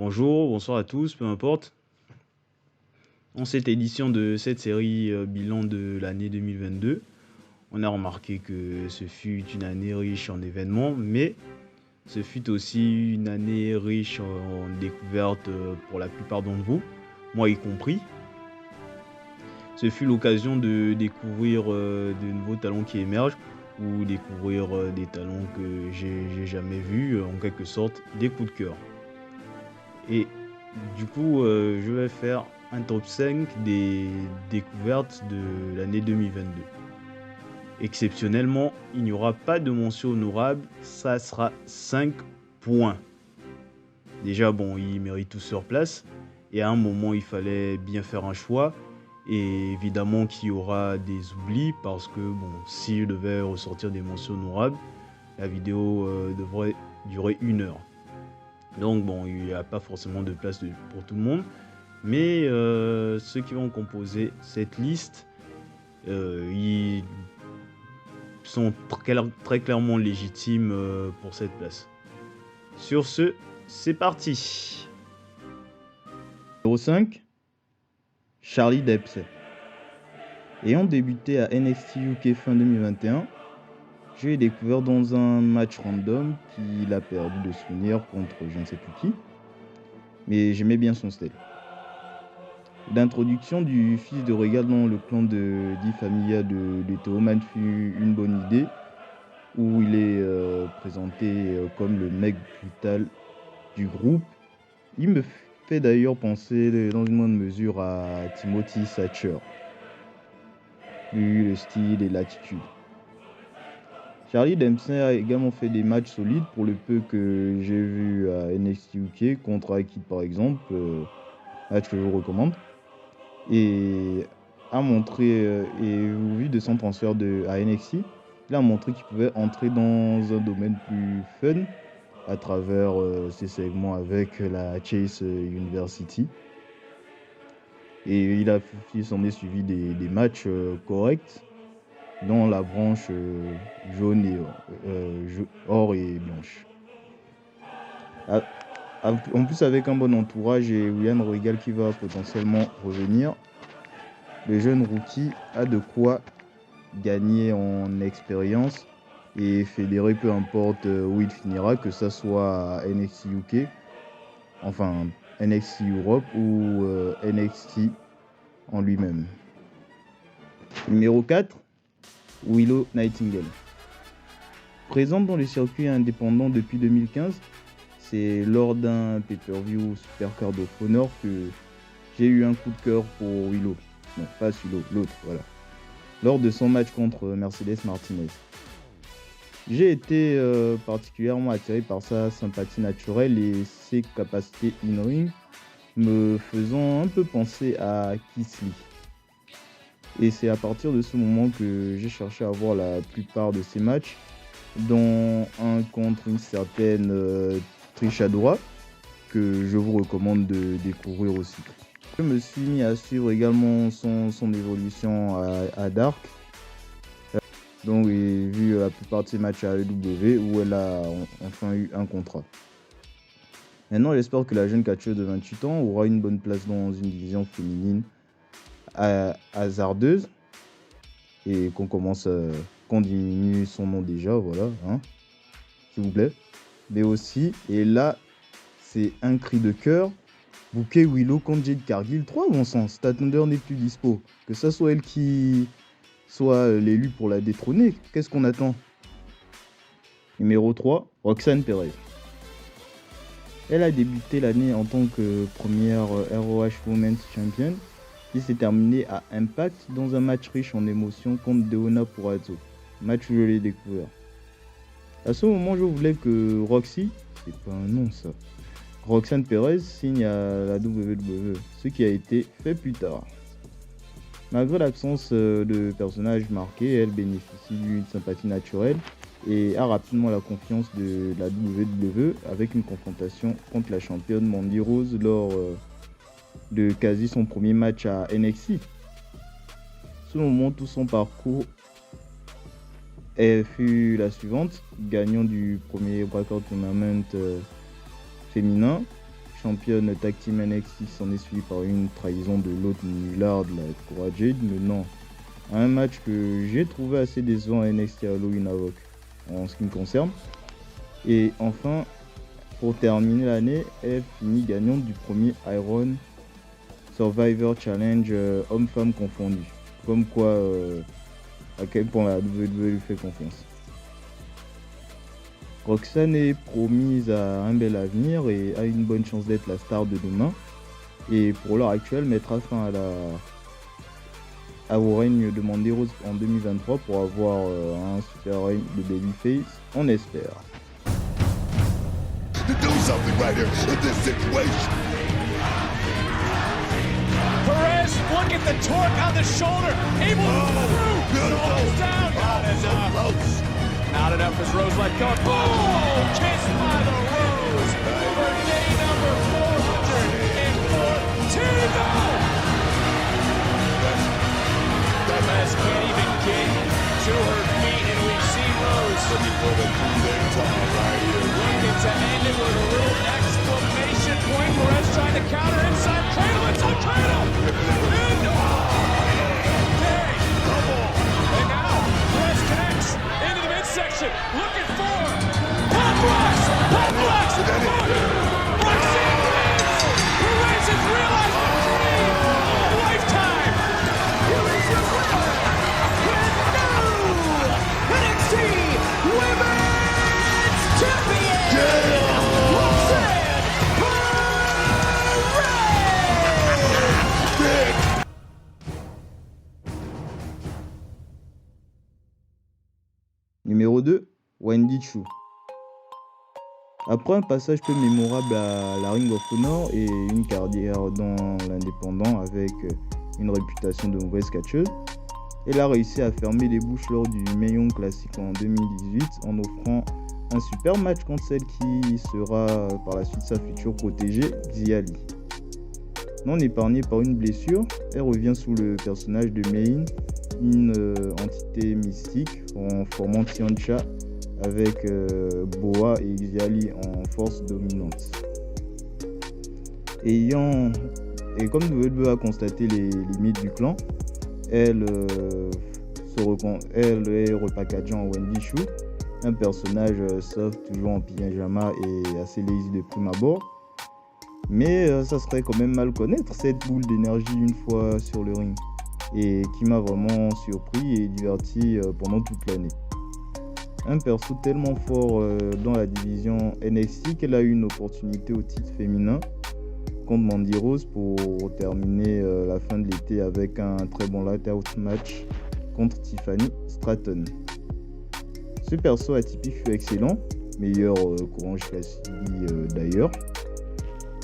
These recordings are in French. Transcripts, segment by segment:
Bonjour, bonsoir à tous, peu importe. Dans cette édition de cette série bilan de l'année 2022, on a remarqué que ce fut une année riche en événements, mais ce fut aussi une année riche en découvertes pour la plupart d'entre vous, moi y compris. Ce fut l'occasion de découvrir de nouveaux talents qui émergent ou découvrir des talents que j'ai jamais vus, en quelque sorte des coups de cœur. Et du coup, je vais faire un top 5 des découvertes de l'année 2022. Exceptionnellement, il n'y aura pas de mention honorable, ça sera 5 points. Déjà, bon, ils méritent tous leur place. Et à un moment, il fallait bien faire un choix. Et évidemment qu'il y aura des oublis parce que, bon, si je devais ressortir des mentions honorables, la vidéo devrait durer 1 heure. Donc bon, il n'y a pas forcément de place pour tout le monde. Mais ceux qui vont composer cette liste, ils sont très clairement légitimes pour cette place. Sur ce, c'est parti. Numéro 5, Charlie Dempsey. Ayant débuté à NXT UK fin 2021, je l'ai découvert dans un match random qu'il a perdu de souvenir contre je ne sais plus qui, mais j'aimais bien son style. L'introduction du fils de Regal dans le clan de Di Famiglia de Teoman fut une bonne idée, où il est présenté comme le mec brutal du groupe. Il me fait d'ailleurs penser dans une moindre mesure à Timothy Thatcher, plus le style et l'attitude. Charlie Dempsey a également fait des matchs solides pour le peu que j'ai vu à NXT UK contre Akid par exemple, match que je vous recommande, et a montré, et au vu de son transfert à NXT, il a montré qu'il pouvait entrer dans un domaine plus fun à travers ses segments avec la Chase University. Et il s'en est suivi des matchs corrects dans la branche jaune et or et blanche. En plus, avec un bon entourage et William Regal qui va potentiellement revenir, le jeune rookie a de quoi gagner en expérience et fédérer peu importe où il finira, que ça soit à NXT UK, enfin NXT Europe ou NXT en lui-même. Numéro 4, Willow Nightingale. Présente dans les circuits indépendants depuis 2015, c'est lors d'un pay-per-view Supercard of Honor que j'ai eu un coup de cœur pour Willow. Non, pas celui-là, l'autre, voilà. Lors de son match contre Mercedes Martinez. J'ai été particulièrement attiré par sa sympathie naturelle et ses capacités in-ring, me faisant un peu penser à Keith Lee. Et c'est à partir de ce moment que j'ai cherché à voir la plupart de ses matchs, dont un contre une certaine Trish Adora, que je vous recommande de découvrir aussi. Je me suis mis à suivre également son évolution à Dark. Donc j'ai vu la plupart de ses matchs à AEW où elle a enfin eu un contrat. Maintenant, j'espère que la jeune catcheuse de 28 ans aura une bonne place dans une division féminine hasardeuse et qu'on diminue son nom déjà, voilà, hein, s'il vous plaît. Mais aussi, et là, c'est un cri de cœur, booker Willow contre Jade Cargill 3, bon sens, ta Thunder n'est plus dispo. Que ça soit elle qui soit l'élu pour la détrôner, qu'est-ce qu'on attend? Numéro 3, Roxanne Perez. Elle a débuté l'année en tant que première ROH Women's Champion qui s'est terminé à Impact dans un match riche en émotions contre Deonna Purrazzo. Match où je l'ai découvert. À ce moment, je voulais que Roxy, c'est pas un nom ça, Roxanne Perez signe à la WWE, ce qui a été fait plus tard. Malgré l'absence de personnage marqué, elle bénéficie d'une sympathie naturelle et a rapidement la confiance de la WWE avec une confrontation contre la championne Mandy Rose lors de quasi son premier match à NXT. Selon moi, tout son parcours fut la suivante: gagnant du premier Breakout Tournament féminin, championne Tag Team NXT s'en est suivi par une trahison de l'autre nulard de la Cora Jade, menant à un match que j'ai trouvé assez décevant à NXT Halloween Havoc en ce qui me concerne. Et enfin, pour terminer l'année, elle finit gagnante du premier Iron Survivor Challenge homme-femme confondu. Comme quoi, à quel point la WWE lui fait confiance. Roxanne est promise à un bel avenir et a une bonne chance d'être la star de demain. Et pour l'heure actuelle, mettra fin au règne de Mandy Rose en 2023 pour avoir un super règne de babyface, on espère. To do something right here in this situation. Perez, look at the torque on the shoulder. Able to through. Beautiful. Down. So close. Not enough as Rose let go. Oh, kissed by the Rose for day number 414. Perez can't even get to her feet, and we see Rose Looking for the three-leg tunnel right here. looking to end it with a little exclamation point. Perez trying to counter inside cradle. It's on cradle. And dang. And now Perez connects into the midsection. Looking for Pop blocks. Pop blocks. Roxanne wins. Perez has realized the dream of a lifetime. Here is your winner. NXT Women's Champion, Roxanne Perez. Numéro 2, Wendy Choo. Après un passage peu mémorable à la Ring of Honor et une carrière dans l'indépendant avec une réputation de mauvaise catcheuse, elle a réussi à fermer les bouches lors du Mae Young Classic en 2018 en offrant un super match contre celle qui sera par la suite sa future protégée, Xia Li. Non épargnée par une blessure, elle revient sous le personnage de Mein, une entité mystique en formant Tiancha avec Boa et Xia Li en force dominante. Et comme WWE a constaté les limites du clan, elle est repackagée en Wendy Choo, un personnage soft, toujours en pyjama et assez lazy de prime abord. Mais ça serait quand même mal connaître cette boule d'énergie une fois sur le ring, et qui m'a vraiment surpris et diverti pendant toute l'année. Un perso tellement fort dans la division NXT qu'elle a eu une opportunité au titre féminin contre Mandy Rose pour terminer la fin de l'été avec un très bon light-out match contre Tiffany Stratton. Ce perso atypique fut excellent, meilleur qu'Orange Cassidy d'ailleurs,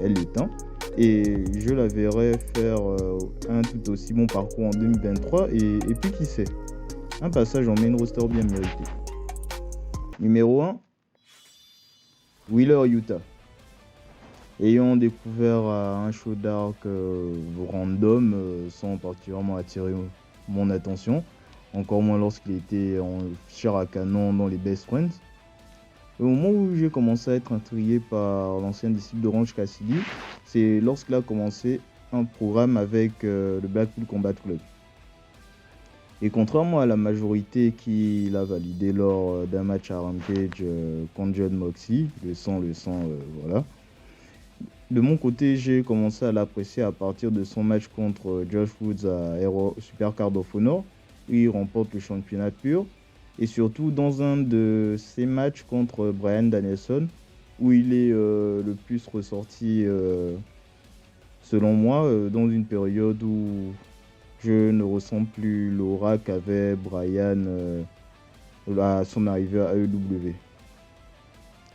elle l'éteint, et je la verrai faire un tout aussi bon parcours en 2023 et puis qui sait, un passage en main roster bien mérité. Numéro 1, Wheeler Yuta. Ayant découvert un show dark random sans particulièrement attirer mon attention, encore moins lorsqu'il était en chair à canon dans les Best Friends. Au moment où j'ai commencé à être intrigué par l'ancien disciple d'Orange Cassidy, c'est lorsqu'il a commencé un programme avec le Blackpool Combat Club. Et contrairement à la majorité qui l'a validé lors d'un match à Rampage contre Jon Moxley, le sang, voilà. De mon côté, j'ai commencé à l'apprécier à partir de son match contre Josh Woods à Supercard of Honor, où il remporte le championnat pur, et surtout dans un de ses matchs contre Bryan Danielson, où il est le plus ressorti, selon moi, dans une période où je ne ressens plus l'aura qu'avait Bryan à son arrivée à AEW.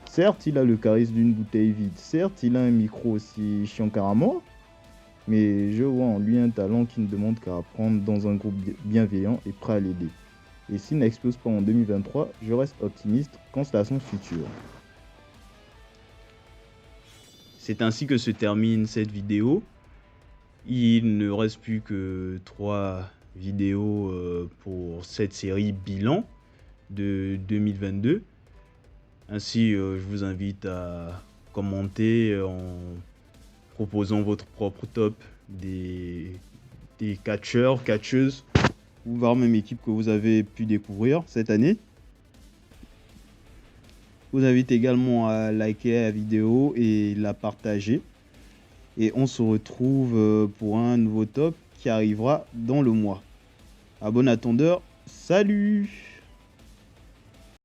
Certes, il a le charisme d'une bouteille vide. Certes, il a un micro aussi chiant qu'Aramor. Mais je vois en lui un talent qui ne demande qu'à apprendre dans un groupe bienveillant et prêt à l'aider. Et s'il n'explose pas en 2023, je reste optimiste quant à son futur. C'est ainsi que se termine cette vidéo. Il ne reste plus que 3 vidéos pour cette série bilan de 2022. Ainsi, je vous invite à commenter en proposant votre propre top des catcheurs, catcheuses, ou voire même équipes que vous avez pu découvrir cette année. Je vous invite également à liker la vidéo et la partager. Et on se retrouve pour un nouveau top qui arrivera dans le mois. À bon attendeur, salut!